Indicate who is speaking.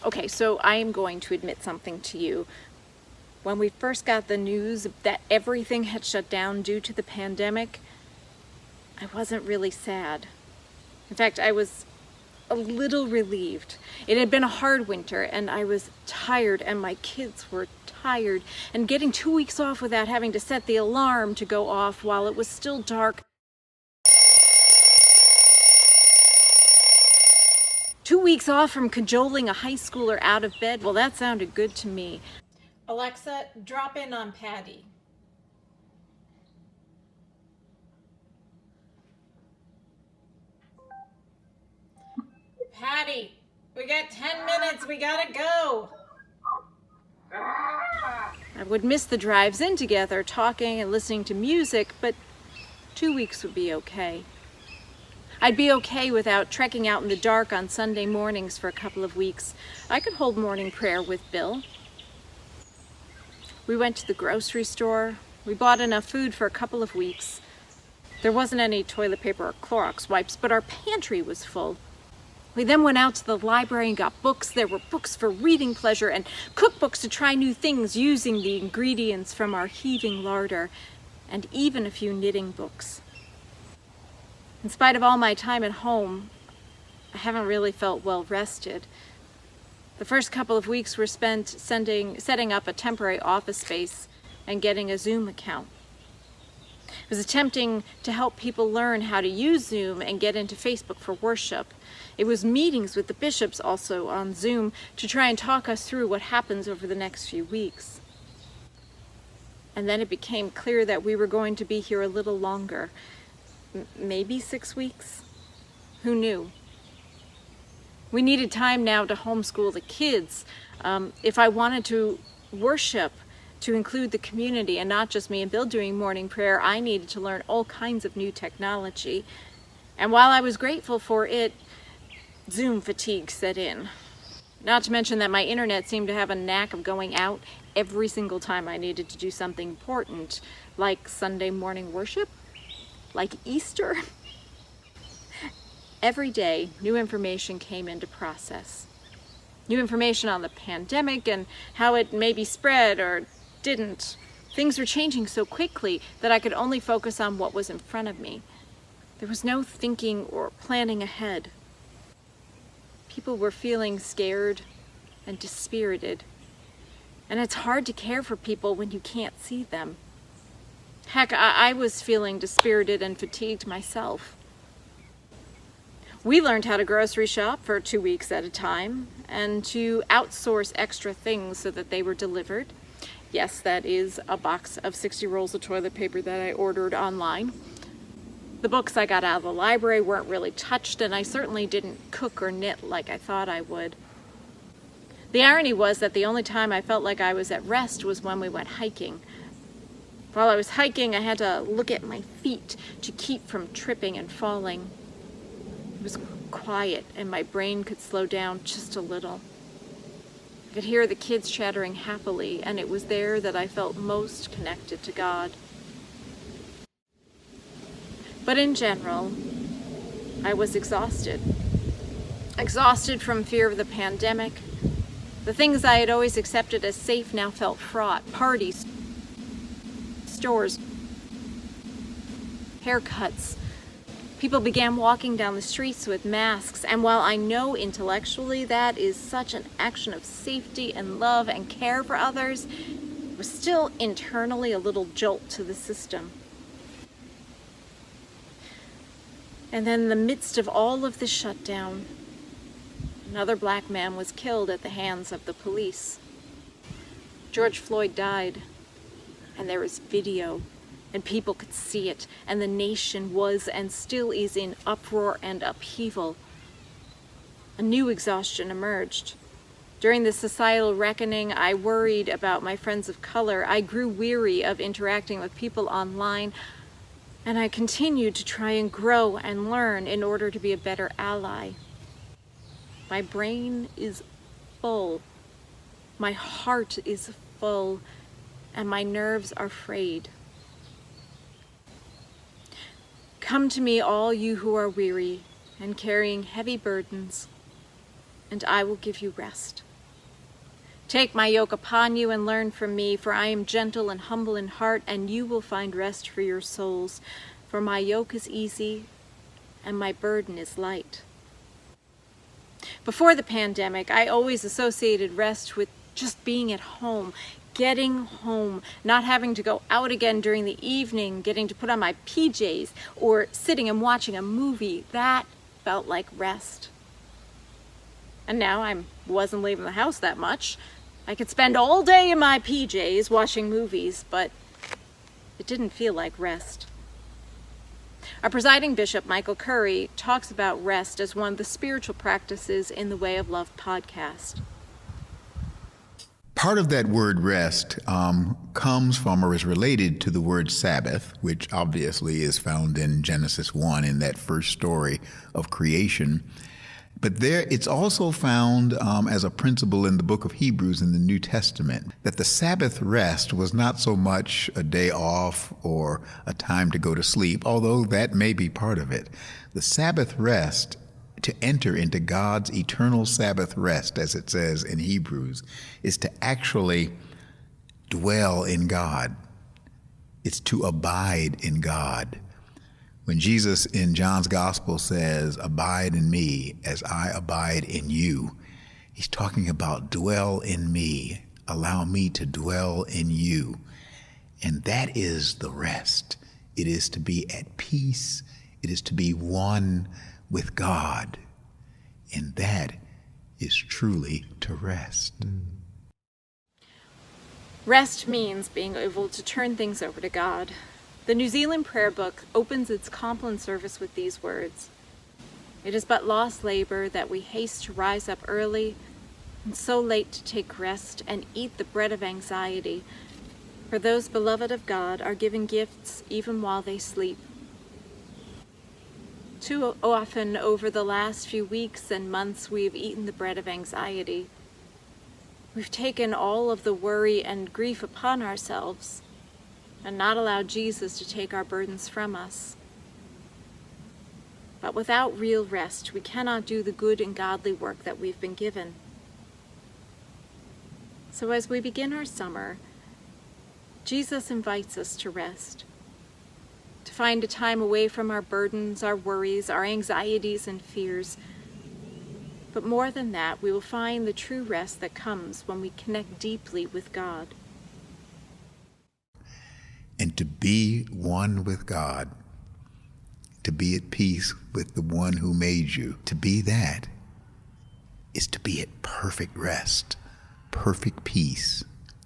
Speaker 1: Okay, so I am going to admit something to you. When we first got the news that everything had shut down due to the pandemic, I wasn't really sad. In fact, I was a little relieved. It had been a hard winter and I was tired and my kids were tired, and getting 2 weeks off without having to set the alarm to go off while it was still dark. 2 weeks off from cajoling a high schooler out of bed, well, that sounded good to me. Alexa, drop in on Patty. Patty, we got 10 minutes, we gotta go. I would miss the drives in together, talking and listening to music, but 2 weeks would be okay. I'd be okay without trekking out in the dark on Sunday mornings for a couple of weeks. I could hold morning prayer with Bill. We went to the grocery store. We bought enough food for a couple of weeks. There wasn't any toilet paper or Clorox wipes, but our pantry was full. We then went out to the library and got books. There were books for reading pleasure and cookbooks to try new things using the ingredients from our heaving larder, and even a few knitting books. In spite of all my time at home, I haven't really felt well rested. The first couple of weeks were spent setting up a temporary office space and getting a Zoom account. I was attempting to help people learn how to use Zoom and get into Facebook for worship. It was meetings with the bishops also on Zoom to try and talk us through what happens over the next few weeks. And then it became clear that we were going to be here a little longer. Maybe 6 weeks? Who knew? We needed time now to homeschool the kids. If I wanted to worship, to include the community and not just me and Bill doing morning prayer, I needed to learn all kinds of new technology. And while I was grateful for it, Zoom fatigue set in. Not to mention that my internet seemed to have a knack of going out every single time I needed to do something important, like Sunday morning worship, like Easter. Every day, new information came into process. New information on the pandemic and how it maybe spread or didn't. Things were changing so quickly that I could only focus on what was in front of me. There was no thinking or planning ahead. People were feeling scared and dispirited. And it's hard to care for people when you can't see them. Heck, I was feeling dispirited and fatigued myself. We learned how to grocery shop for 2 weeks at a time and to outsource extra things so that they were delivered. Yes, that is a box of 60 rolls of toilet paper that I ordered online. The books I got out of the library weren't really touched, and I certainly didn't cook or knit like I thought I would. The irony was that the only time I felt like I was at rest was when we went hiking. While I was hiking, I had to look at my feet to keep from tripping and falling. It was quiet, and my brain could slow down just a little. I could hear the kids chattering happily, and it was there that I felt most connected to God. But in general, I was exhausted. Exhausted from fear of the pandemic. The things I had always accepted as safe now felt fraught. Parties, stores, haircuts. People began walking down the streets with masks, and while I know intellectually that is such an action of safety and love and care for others, it was still internally a little jolt to the system. And then in the midst of all of the shutdown, another black man was killed at the hands of the police. George Floyd died, and there was video, and people could see it, and the nation was and still is in uproar and upheaval. A new exhaustion emerged. During the societal reckoning, I worried about my friends of color. I grew weary of interacting with people online, and I continued to try and grow and learn in order to be a better ally. My brain is full. My heart is full, and my nerves are frayed. Come to me, all you who are weary and carrying heavy burdens, and I will give you rest. Take my yoke upon you and learn from me, for I am gentle and humble in heart, and you will find rest for your souls. For my yoke is easy and my burden is light. Before the pandemic, I always associated rest with just being at home, getting home, not having to go out again during the evening, getting to put on my PJs, or sitting and watching a movie. That felt like rest. And now I wasn't leaving the house that much. I could spend all day in my PJs watching movies, but it didn't feel like rest. Our presiding bishop, Michael Curry, talks about rest as one of the spiritual practices in the Way of Love podcast.
Speaker 2: Part of that word rest comes from or is related to the word Sabbath, which obviously is found in Genesis 1 in that first story of creation. But there, it's also found as a principle in the book of Hebrews in the New Testament, that the Sabbath rest was not so much a day off or a time to go to sleep, although that may be part of it. The Sabbath rest, to enter into God's eternal Sabbath rest, as it says in Hebrews, is to actually dwell in God. It's to abide in God. When Jesus in John's Gospel says, "Abide in me as I abide in you," he's talking about dwell in me, allow me to dwell in you. And that is the rest. It is to be at peace. It is to be one with God. And that is truly to rest.
Speaker 1: Rest means being able to turn things over to God. The New Zealand prayer book opens its compline service with these words: "It is but lost labor that we haste to rise up early and so late to take rest and eat the bread of anxiety, for those beloved of God are given gifts even while they sleep." Too often over the last few weeks and months, we have eaten the bread of anxiety. We've taken all of the worry and grief upon ourselves and not allowed Jesus to take our burdens from us. But without real rest, we cannot do the good and godly work that we've been given. So as we begin our summer, Jesus invites us to rest, to find a time away from our burdens, our worries, our anxieties and fears. But more than that, we will find the true rest that comes when we connect deeply with God.
Speaker 2: And to be one with God, to be at peace with the one who made you, to be that is to be at perfect rest, perfect peace,